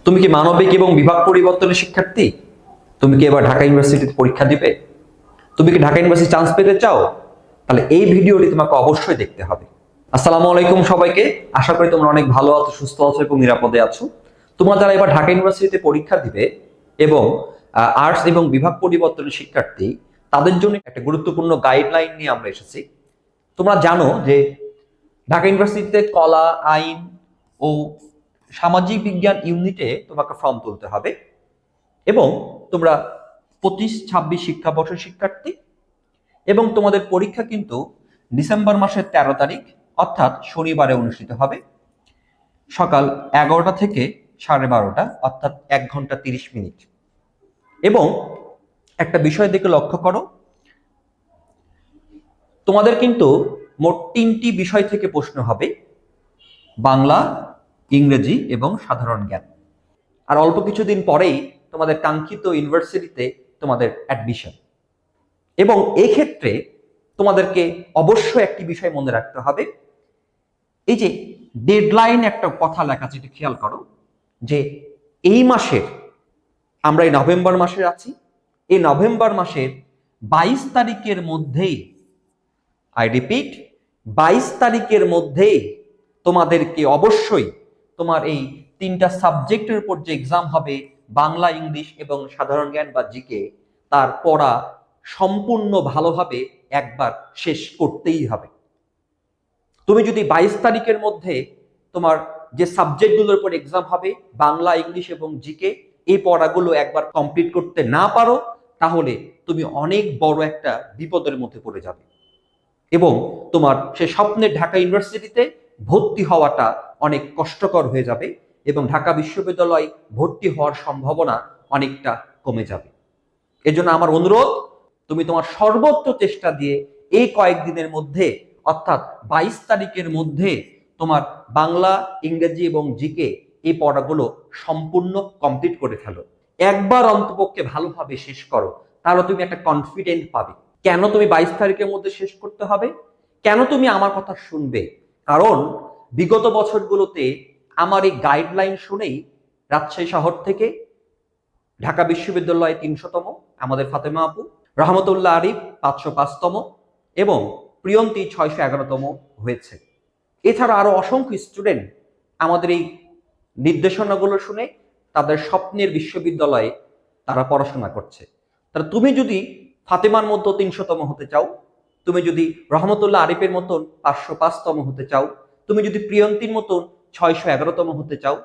তুমি কি মানবিক এবং বিভাগ পরিবর্তনের শিক্ষার্থী? তুমি কি এবার ঢাকা ইউনিভার্সিটিতে পরীক্ষা দিবে? তুমি কি ঢাকা ইউনিভার্সিটি চান্স পেতে চাও? তাহলে এই ভিডিওটি তোমাকে অবশ্যই দেখতে হবে। আসসালামু আলাইকুম সবাইকে। আশা করি তোমরা অনেক ভালো আছো, সুস্থ আছো এবং নিরাপদে আছো। তোমরা যারা এবার ঢাকা ইউনিভার্সিটিতে পরীক্ষা দিবে এবং আর্টস এবং বিভাগ পরিবর্তনের শিক্ষার্থী, তাদের জন্য একটা গুরুত্বপূর্ণ গাইডলাইন নিয়ে আমরা এসেছি। তোমরা জানো যে ঢাকা ইউনিভার্সিটিতে কলা, আইন ও সামাজিক বিজ্ঞান ইউনিটে তোমাকে ফর্ম তুলতে হবে এবং তোমরা 25-26 শিক্ষাবর্ষের শিক্ষার্থী এবং তোমাদের পরীক্ষা কিন্তু ডিসেম্বর মাসের 13 তারিখ অর্থাৎ শনিবারে অনুষ্ঠিত হবে সকাল 11টা থেকে 12:30 অর্থাৎ 1 ঘন্টা 30 মিনিট। এবং একটা বিষয় দিকে লক্ষ্য করো, তোমাদের কিন্তু মোট 3টি বিষয় থেকে প্রশ্ন হবে: বাংলা, ইংরেজি এবং সাধারণ জ্ঞান। আর অল্প কিছুদিন পরেই তোমাদের কাঙ্ক্ষিত ইউনিভার্সিটিতে তোমাদের অ্যাডমিশন। এবং এই ক্ষেত্রে তোমাদেরকে অবশ্যই একটি বিষয় মনে রাখতে হবে, এই যে ডেডলাইন একটা কথা লেখা আছে, এটা খেয়াল করো যে এই মাসের, আমরা এই নভেম্বর মাসে আছি, এই নভেম্বর মাসের 22 তারিখের মধ্যেই, আই রিপিট 22 তারিখের মধ্যেই তোমাদেরকে অবশ্যই তোমার এই 3টা সাবজেক্টের উপর যে এক্সাম হবে, বাংলা, ইংলিশ এবং সাধারণ জ্ঞান বা জিকে, তার পড়া সম্পূর্ণ ভালোভাবে একবার শেষ করতেই হবে। তুমি যদি 22 তারিখের মধ্যে তোমার যে সাবজেক্টগুলোর উপর এক্সাম হবে, বাংলা, ইংলিশ এবং জিকে, এই পড়াগুলো একবার কমপ্লিট করতে না পারো, তাহলে তুমি অনেক বড় একটা বিপদের মধ্যে পড়ে যাবে এবং তোমার সে স্বপ্নের ঢাকা ইউনিভার্সিটিতে ভর্তি হওয়াটা অনেক কষ্টকর হয়ে যাবে এবং ঢাকা বিশ্ববিদ্যালয় ভর্তি হওয়ার সম্ভাবনা অনেকটা কমে যাবে। এজন্য আমার অনুরোধ, তুমি তোমার সর্বোচ্চ চেষ্টা দিয়ে এই কয়েকদিনের মধ্যে অর্থাৎ 22 তারিখের মধ্যে তোমার বাংলা, ইংরেজি এবং জিকে এই পড়াগুলো সম্পূর্ণ কমপ্লিট করে ফেলো। একবার অন্তপক্ষে ভালোভাবে শেষ করো, তাহলে তুমি একটা কনফিডেন্ট পাবে। কেন তুমি 22 তারিখের মধ্যে শেষ করতে হবে? কেন তুমি আমার কথা শুনবে? কারণ বিগত বছরগুলোতে আমার এই গাইডলাইন শুনেই রাজশাহী শহর থেকে ঢাকা বিশ্ববিদ্যালয় 300তম আমাদের ফাতেমা আপু, রহমতুল্লাহ আরিফ 505তম এবং প্রিয়ন্তী 611তম হয়েছে। এছাড়া আরো অসংখ্য স্টুডেন্ট আমাদের এই নির্দেশনাগুলো শুনে তাদের স্বপ্নের বিশ্ববিদ্যালয়ে তারা পড়াশোনা করছে। তাহলে তুমি যদি ফাতেমার মতো 300তম হতে চাও, তুমি যদি রহমতুল্লাহ আরিফের মতন 505তম হতে চাও, তুমি যদি প্রিয়ন্তীর মতন 611তম হতে চাও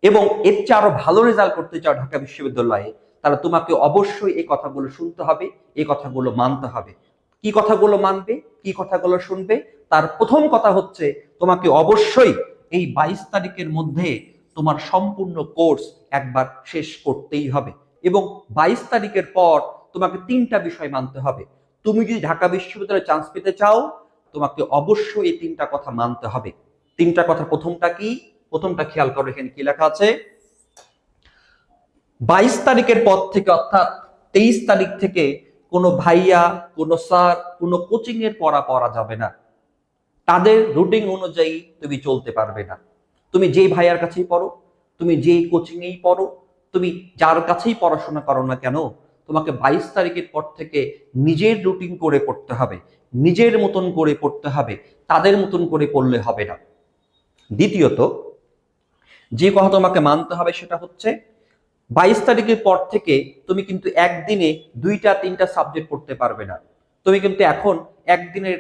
এবং এর চেয়ে আরো ভালো রেজাল্ট করতে চাও ঢাকা বিশ্ববিদ্যালয়ে, তাহলে তোমাকে অবশ্যই এই কথাগুলো শুনতে হবে, এই কথাগুলো মানতে হবে। কি কথাগুলো মানবে, কি কথাগুলো শুনবে? তার প্রথম কথা হচ্ছে, তোমাকে অবশ্যই এই 22 তারিখের মধ্যে তোমার সম্পূর্ণ কোর্স একবার শেষ করতেই হবে এবং 22 তারিখের পর তোমাকে 3টা বিষয় মানতে হবে। তুমি যদি ঢাকা বিশ্ববিদ্যালয়ে চান্স পেতে চাও, তোমাকে অবশ্যই এই 3টা কথা মানতে হবে। 3টা কথা, প্রথমটা কি? প্রথমটা খেয়াল করো, এখানে কি লেখা আছে: 22 তারিখের পর থেকে অর্থাৎ 23 তারিখ থেকে কোনো ভাইয়া, কোনো স্যার, কোনো কোচিং এর পড়া যাবে না। তাদের রুটিন অনুযায়ী তুমি চলতে পারবে না। তুমি যেই ভাইয়ার কাছেই পড়ো, তুমি যেই কোচিং এই পড়ো, তুমি যার কাছেই পড়াশোনা করো না কেন, তোমাকে 22 তারিখের পর থেকে নিজের রুটিন করে পড়তে হবে, নিজের মতন করে পড়তে হবে, তাদের মতন করে পড়লে হবে না। দ্বিতীয়ত যে কথা তোমাকে মানতে হবে সেটা হচ্ছে, 22 তারিখের পর থেকে তুমি কিন্তু একদিনে 2টা-3টা সাবজেক্ট পড়তে পারবে না। তুমি কিন্তু এখন একদিনের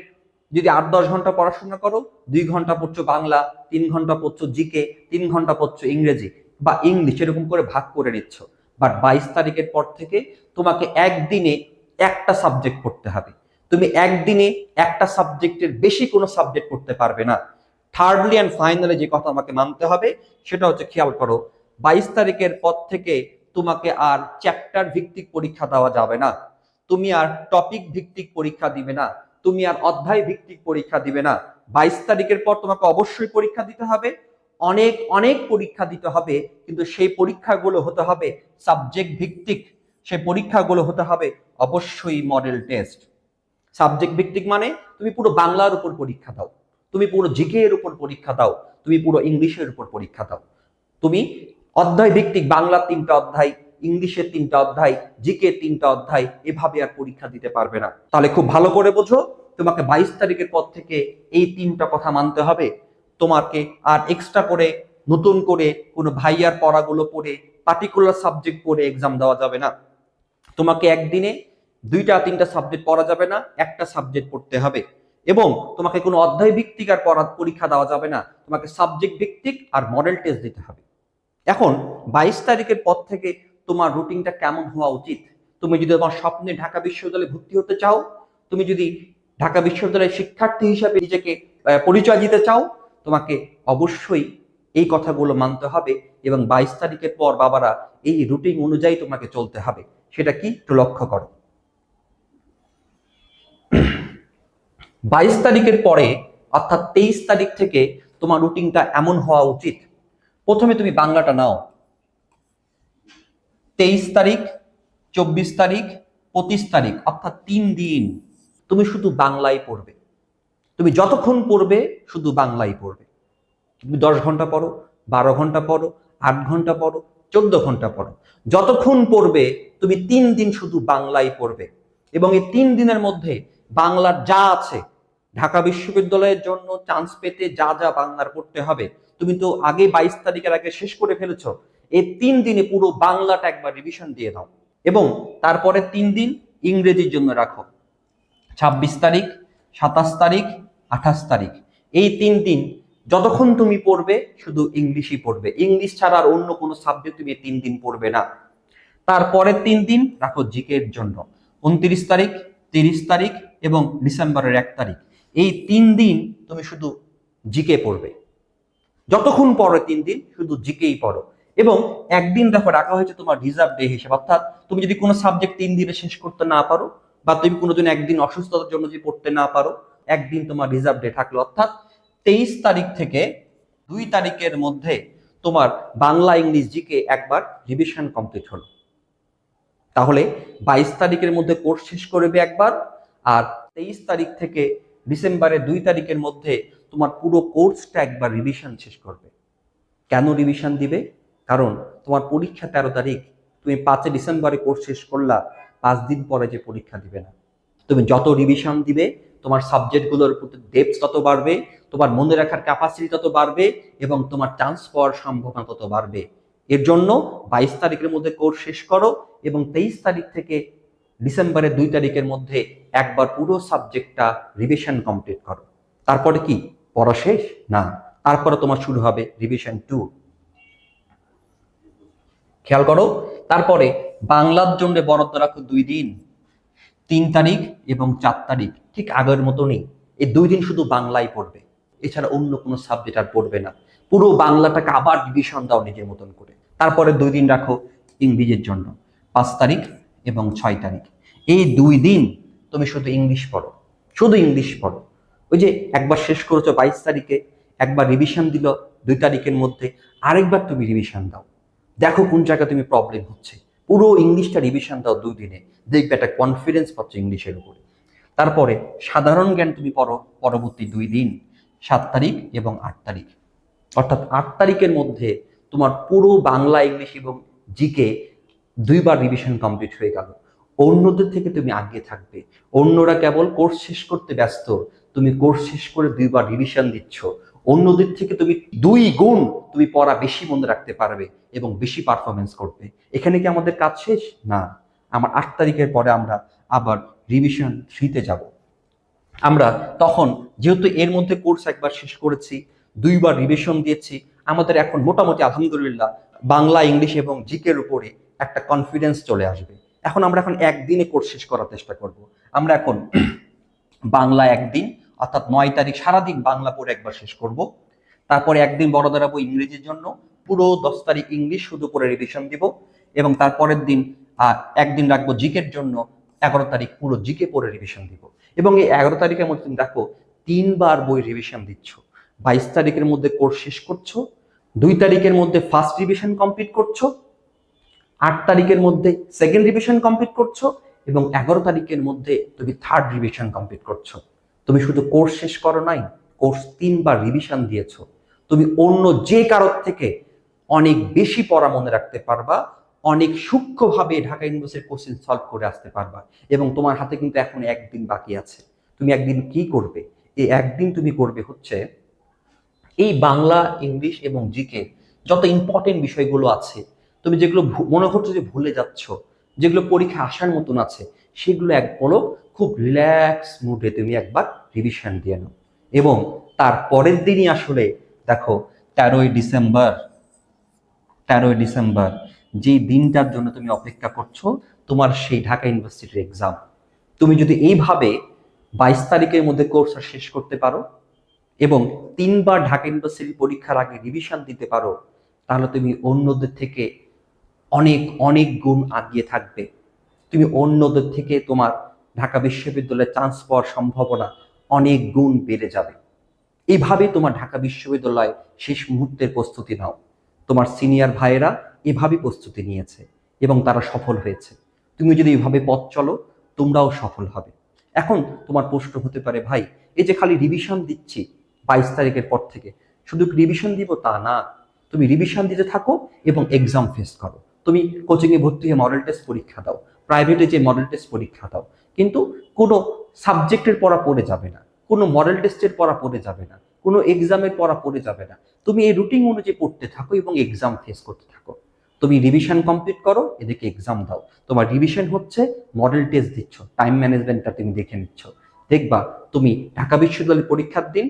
যদি 8-10 ঘন্টা পড়াশোনা করো, 2 ঘন্টা পড়ছো বাংলা, 3 ঘন্টা পড়ছো জিকে, 3 ঘন্টা পড়ছো ইংরেজি বা ইংলিশ, এরকম করে ভাগ করে নিচ্ছ। বাট 22 তারিখের পর থেকে তোমাকে একদিনে একটা সাবজেক্ট পড়তে হবে। তুমি একদিনে একটা সাবজেক্টের বেশি কোনো সাবজেক্ট পড়তে পারবে না। থার্ডলি অ্যান্ড ফাইনালি যে কথা আমাকে মানতে হবে সেটা হচ্ছে, খেয়াল করো, 22 তারিখের পর থেকে তোমাকে আর চ্যাপ্টার ভিত্তিক পরীক্ষা দেওয়া যাবে না, তুমি আর টপিক ভিত্তিক পরীক্ষা দিবে না, তুমি আর অধ্যায় ভিত্তিক পরীক্ষা দিবে না। 22 তারিখের পর তোমাকে অবশ্যই পরীক্ষা দিতে হবে, অনেক অনেক পরীক্ষা দিতে হবে, কিন্তু সেই পরীক্ষাগুলো হতে হবে সাবজেক্ট ভিত্তিক। সেই পরীক্ষাগুলো হতে হবে অবশ্যই মডেল টেস্ট। সাবজেক্ট ভিত্তিক মানে তুমি পুরো বাংলার উপর পরীক্ষা দাও, তুমি পুরো জিকে এর উপর পরীক্ষা দাও, তুমি পুরো ইংলিশের উপর পরীক্ষা দাও, তুমি অধ্যায় ভিত্তিক বাংলা 3টা অধ্যায়, ইংলিশের 3টা অধ্যায়, জিকে 3টা অধ্যায়, এভাবে আর পরীক্ষা দিতে পারবে না। তাহলে খুব ভালো করে বোঝো, তোমাকে 22 তারিখের পর থেকে এই 3টা কথা মানতে হবে। তোমাকে আর এক্সট্রা করে নতুন করে কোনো ভাইয়ার পড়াগুলো পড়ে পার্টিকুলার সাবজেক্ট পড়ে এক্সাম দেওয়া যাবে না। তোমাকে একদিনে 2টা 3টা সাবজেক্ট পড়া যাবে না, একটা সাবজেক্ট পড়তে হবে। এবং তোমাকে কোনো অধ্যায় ভিত্তিক আর পরীক্ষা দেওয়া যাবে না, তোমাকে সাবজেক্ট ভিত্তিক আর মডেল টেস্ট দিতে হবে। এখন 22 তারিখের পর থেকে তোমার রুটিনটা কেমন হওয়া উচিত? তুমি যদি তোমার স্বপ্নে ঢাকা বিশ্ববিদ্যালয়ে ভর্তি হতে চাও, তুমি যদি ঢাকা বিশ্ববিদ্যালয়ের শিক্ষার্থী হিসাবে নিজেকে পরিচয় দিতে চাও, তোমাকে অবশ্যই এই কথাগুলো মানতে হবে এবং 22 তারিখের পর বাবারা এই রুটিন অনুযায়ী তোমাকে চলতে হবে। সেটা কি একটু লক্ষ্য করো। 22 তারিখের পরে অর্থাৎ 23 তারিখ থেকে তোমার রুটিনটা এমন হওয়া উচিত, প্রথমে তুমি বাংলাটা নাও। 23 তারিখ, 24 তারিখ, 25 তারিখ অর্থাৎ 3 দিন তুমি শুধু বাংলায় পড়বে। তুমি যতক্ষণ পড়বে শুধু বাংলায় পড়বে। তুমি 10 ঘন্টা পড়ো, 12 ঘন্টা পড়ো, 8 ঘন্টা পড়ো, 14 ঘন্টা পড়ো, যতক্ষণ পড়বে তুমি 3 দিন শুধু বাংলায় পড়বে। এবং এই 3 দিনের মধ্যে বাংলার যা আছে, ঢাকা বিশ্ববিদ্যালয়ের জন্য চান্স পেতে যা যা বাংলার পড়তে হবে, তুমি তো আগে 22 তারিখের আগে শেষ করে ফেলেছো। এই 3 দিনে পুরো বাংলাটা একবার রিভিশন দিয়ে দাও। এবং তারপরে 3 দিন ইংরেজির জন্য রাখো। 26 তারিখ, 27 তারিখ, 28 তারিখ, এই 3 দিন যতক্ষণ তুমি পড়বে শুধু ইংলিশই পড়বে। ইংলিশ ছাড়া আর অন্য কোনো সাবজেক্ট তুমি 3 দিন পড়বে না। তারপরের 3 দিন রাখো জিকের জন্য। 29 তারিখ, 30 তারিখ এবং ডিসেম্বরের 1 তারিখ, এই 3 দিন তুমি শুধু জিকে পড়বে। যতক্ষণ পড়ো 3 দিন শুধু জিকেই পড়ো। এবং একদিন দেখো রাখা হয়েছে তোমার রিজার্ভ ডে হিসেবে, অর্থাৎ তুমি যদি কোনো সাবজেক্ট 3 দিনে শেষ করতে না পারো, বা তুমি কোনোদিন একদিন অসুস্থতার জন্য যদি পড়তে না পারো, একদিন তোমার রিজার্ভ ডে থাকলো। অর্থাৎ 23 তারিখ থেকে 2 তারিখের মধ্যে তোমার বাংলা ইংলিশ জিকে একবার রিভিশন কমপ্লিট হলো। তাহলে 22 তারিখের মধ্যে কোর্স শেষ করবে একবার, আর 23 তারিখ থেকে ডিসেম্বরের 2 তারিখের মধ্যে তোমার পুরো কোর্সটা একবার রিভিশন শেষ করবে। কেন রিভিশন দিবে? কারণ তোমার পরীক্ষা 13 তারিখ, তুমি 5 ডিসেম্বরে কোর্স শেষ করলা, 5 দিন পরে যে পরীক্ষা দিবে না। তুমি যত রিভিশন দিবে তোমার সাবজেক্টগুলোর প্রতি ডেপথ তত বাড়বে, তোমার মনে রাখার ক্যাপাসিটি তত বাড়বে এবং তোমার চান্স পাওয়ার সম্ভাবনা তত বাড়বে। এর জন্য 22 তারিখের মধ্যে কোর্স শেষ করো এবং 23 তারিখ থেকে ডিসেম্বরের 2 তারিখের মধ্যে একবার পুরো সাবজেক্টটা রিভিশন কমপ্লিট করো। তারপরে কি পড়া শেষ? না, তারপরে তোমার শুরু হবে রিভিশন 2। খেয়াল করো, তারপরে বাংলার জন্য বরাদ্দ রাখো 2 দিন, 3 তারিখ এবং 4 তারিখ, ঠিক আগের মতনই এই 2 দিন শুধু বাংলায় পড়বে, এছাড়া অন্য কোনো সাবজেক্ট আর পড়বে না। পুরো বাংলাটাকে আবার রিভিশন দাও নিজের মতন করে। তারপরে 2 দিন রাখো ইংরেজির জন্য, 5 তারিখ এবং 6 তারিখ। এই 2 দিন তুমি শুধু ইংলিশ পড়ো, শুধু ইংলিশ পড়ো। ওই যে একবার শেষ করেছো 22 তারিখে, একবার রিভিশন দিল 2 তারিখের মধ্যে, আরেকবার তুমি রিভিশন দাও। দেখো কোন জায়গায় তুমি প্রবলেম হচ্ছে, পুরো ইংলিশটা রিভিশন দাও 2 দিনে, দেখবে একটা কনফিডেন্স পাচ্ছ ইংলিশের উপরে। তারপরে সাধারণ জ্ঞান তুমি পড়ো পরবর্তী 2 দিন, 7 তারিখ এবং 8 তারিখ। অর্থাৎ 8 তারিখের মধ্যে তোমার পুরো বাংলা ইংলিশ এবং জিকে 2 বার রিভিশন কমপ্লিট হয়ে গেল। অন্যদের থেকে তুমি আগে থাকবে। অন্যরা কেবল কোর্স শেষ করতে ব্যস্ত, তুমি কোর্স শেষ করে 2 বার রিভিশন দিচ্ছ। অন্যদের থেকে তুমি 2 গুণ তুমি পড়া বেশি মনে রাখতে পারবে এবং বেশি পারফরমেন্স করবে। এখানে কি আমাদের কাজ শেষ? না, আমার 8 তারিখের পরে আমরা আবার রিভিশন 3-তে যাব। আমরা তখন যেহেতু এর মধ্যে কোর্স একবার শেষ করেছি, 2 বার রিভিশন দিয়েছি, আমাদের এখন মোটামুটি আলহামদুলিল্লাহ বাংলা ইংলিশ এবং জিকের উপরে একটা কনফিডেন্স চলে আসবে। আমরা এখন একদিনে কোর্স শেষ করার চেষ্টা করব। আমরা এখন বাংলা একদিন অর্থাৎ 9 তারিখ সারাদিন বাংলা পড়ে একবার শেষ করব। তারপরে একদিন বড় দাঁড়াবো ইংরেজির জন্য, পুরো 10 তারিখ ইংলিশ শুধু পড়ে রিভিশন দিব। এবং তারপরের দিন একদিন রাখবো জিকের জন্য, 11 তারিখ পুরো জিকে পড়ে রিভিশন দিব। এবং এই 11 তারিখের মধ্যে তুমি দেখো 3 বার বই রিভিশন দিচ্ছ। 22 তারিখের মধ্যে কোর্স শেষ করছো, 2 তারিখের মধ্যে ফার্স্ট রিভিশন কমপ্লিট করছো, 8 তারিখের মধ্যে সেকেন্ড রিভিশন কমপ্লিট করছো এবং 11 তারিখের মধ্যে তুমি থার্ড রিভিশন কমপ্লিট করছো। তুমি শুধু কোর্স শেষ করো নাই, কোর্স 3 বার রিভিশন দিয়েছো। তুমি অন্য যে কারোর থেকে অনেক বেশি পড়া মনে রাখতে পারবা, অনেক সূক্ষ্মভাবে ঢাকা ইউনিভার্সিটির কোশ্চেন সলভ করে আসতে পারবা। এবং তোমার হাতে কিন্তু এখন একদিন বাকি আছে। তুমি একদিন কি করবে? এই একদিন তুমি করবে হচ্ছে এই বাংলা, ইংলিশ এবং জিকে যত ইম্পর্টেন্ট বিষয়গুলো আছে, তুমি যেগুলো মনে করছো যে ভুলে যাচ্ছ, যেগুলো পরীক্ষা আসার মতন আছে, সেগুলো এক পলক খুব রিল্যাক্স মুডে তুমি একবার রিভিশন দিয়ে নাও। এবং তার পরের দিনই আসলে দেখো, 13ই ডিসেম্বর, 13ই ডিসেম্বর যে দিনটার জন্য তুমি অপেক্ষা করছো, তোমার সেই ঢাকা ইউনিভার্সিটির এক্সাম। তুমি যদি এইভাবে 22 তারিখের মধ্যে কোর্সটা শেষ করতে পারো এবং 3বার ঢাকা ইউনিভার্সিটির পরীক্ষার আগে রিভিশন দিতে পারো, তাহলে তুমি অন্যদের থেকে অনেক অনেক গুণ আগিয়ে থাকবে। তুমি অন্যদের থেকে তোমার ঢাকা বিশ্ববিদ্যালয়ে চান্স পাওয়ার সম্ভাবনা অনেক গুণ বেড়ে যাবে। এইভাবে তোমার ঢাকা বিশ্ববিদ্যালয় শেষ মুহূর্তের প্রস্তুতি নাও। তোমার সিনিয়র ভাইয়েরা এভাবেই প্রস্তুতি নিয়েছে এবং তারা সফল হয়েছে। তুমি যদি এভাবে পথ চলো, তোমরাও সফল হবে। এখন তোমার প্রশ্ন হতে পারে, ভাই এই যে খালি রিভিশন দিচ্ছি 22 তারিখের পর থেকে, শুধু রিভিশন দিব তা না, তুমি রিভিশন দিতে থাকো এবং এক্সাম ফেস করো। তুমি কোচিংয়ে ভর্তি হয়ে মডেল টেস্ট পরীক্ষা দাও, প্রাইভেটে যে মডেল টেস্ট পরীক্ষা দাও, কিন্তু কোনো সাবজেক্টের পড়া পড়ে যাবে না, কোনো মডেল টেস্টের পড়া পড়ে যাবে না, কোনো এক্সামের পড়া পড়ে যাবে না। তুমি এই রুটিন অনুযায়ী পড়তে থাকো এবং এক্সাম ফেস করতে থাকো। তুমি রিভিশন কমপ্লিট করো, এদিকে এক্সাম দাও। তোমার রিভিশন হচ্ছে, মডেল টেস্ট দিচ্ছ, টাইম ম্যানেজমেন্টটা তুমি দেখে নিচ্ছ। দেখবা তুমি ঢাকা বিশ্ববিদ্যালয়ের পরীক্ষার দিন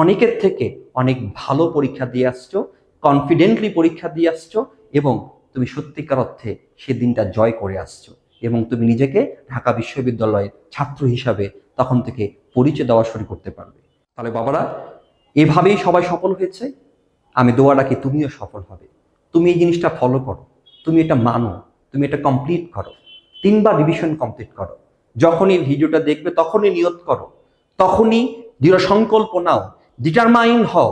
অনেকের থেকে অনেক ভালো পরীক্ষা দিয়ে আসছো, কনফিডেন্টলি পরীক্ষা দিয়ে আসছো এবং তুমি সত্যিকার অর্থে সেদিনটা জয় করে আসছো। এবং তুমি নিজেকে ঢাকা বিশ্ববিদ্যালয়ের ছাত্র হিসাবে তখন থেকে পরিচয় দেওয়া শুরু করতে পারবে। তাহলে বাবারা, এভাবেই সবাই সফল হয়েছে। আমি দোয়া রাখি তুমিও সফল হবে। তুমি এই জিনিসটা ফলো করো, তুমি এটা মানো, তুমি এটা কমপ্লিট করো। 3বার রিভিশন কমপ্লিট করো। যখনই ভিডিওটা দেখবে তখনই নিয়ত করো, তখনই দৃঢ় সংকল্প নাও, ডিটারমাইন্ড হও,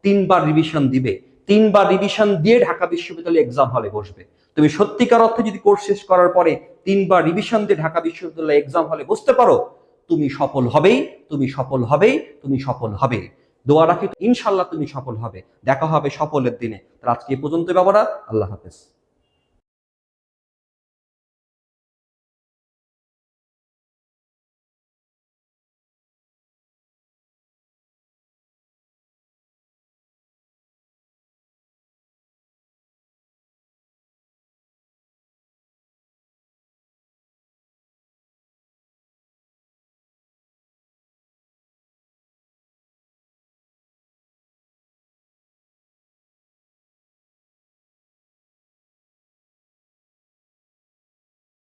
3বার রিভিশন দিবে। 3বার রিভিশন দিয়ে ঢাকা বিশ্ববিদ্যালয়ে এক্সাম হলে বসবে। তুমি সত্যিকার অর্থে যদি কোর্স শেষ করার পরে 3বার রিভিশন দিয়ে ঢাকা বিশ্ববিদ্যালয়ে এক্সাম হলে বসতে পারো, তুমি সফল হবেই, তুমি সফল হবেই, তুমি সফল হবে। দোয়া রাখি ইনশাল্লাহ তুমি সফল হবে। দেখা হবে সফলের দিনে। আজকে এ পর্যন্ত বাবারা, আল্লাহ হাফেজ।